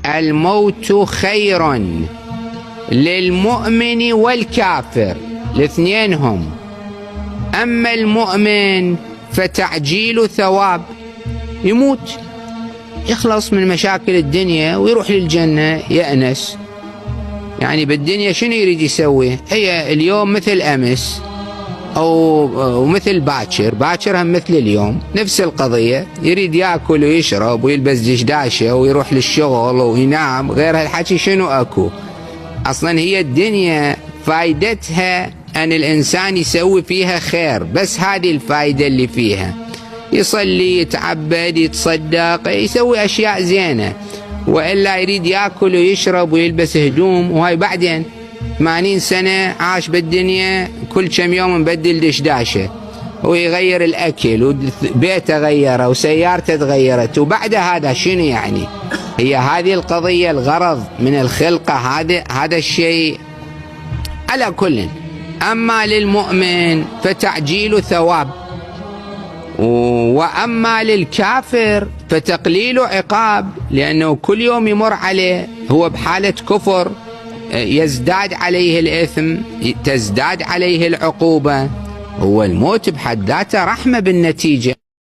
الموت خير للمؤمن والكافر، الاثنينهم. أما المؤمن فتعجيل ثواب، يموت يخلص من مشاكل الدنيا ويروح للجنة يأنس. يعني بالدنيا شنو يريد يسوي؟ هي اليوم مثل أمس أو مثل باكر هم مثل اليوم، نفس القضية. يريد يأكل ويشرب ويلبس دشداشة ويروح للشغل وينام، غير هالحكي شنو أكو؟ أصلا هي الدنيا فايدتها أن الإنسان يسوي فيها خير، بس هذه الفايدة اللي فيها، يصلي يتعبد يتصدق يسوي أشياء زينة، وإلا يريد يأكل ويشرب ويلبس هدوم. وهاي بعدين 80 سنة عاش بالدنيا، كل كم يوم مبدل دشداشة ويغير الأكل وبيته غيره وسيارته تغيرت، وبعد هذا شنو يعني؟ هي هذه القضية، الغرض من الخلقة هذا الشيء. على كل، أما للمؤمن فتعجيل ثواب، وأما للكافر فتقليل عقاب، لأنه كل يوم يمر عليه هو بحالة كفر، يزداد عليه الإثم، تزداد عليه العقوبة. هو الموت بحد ذاته رحمة بالنتيجة.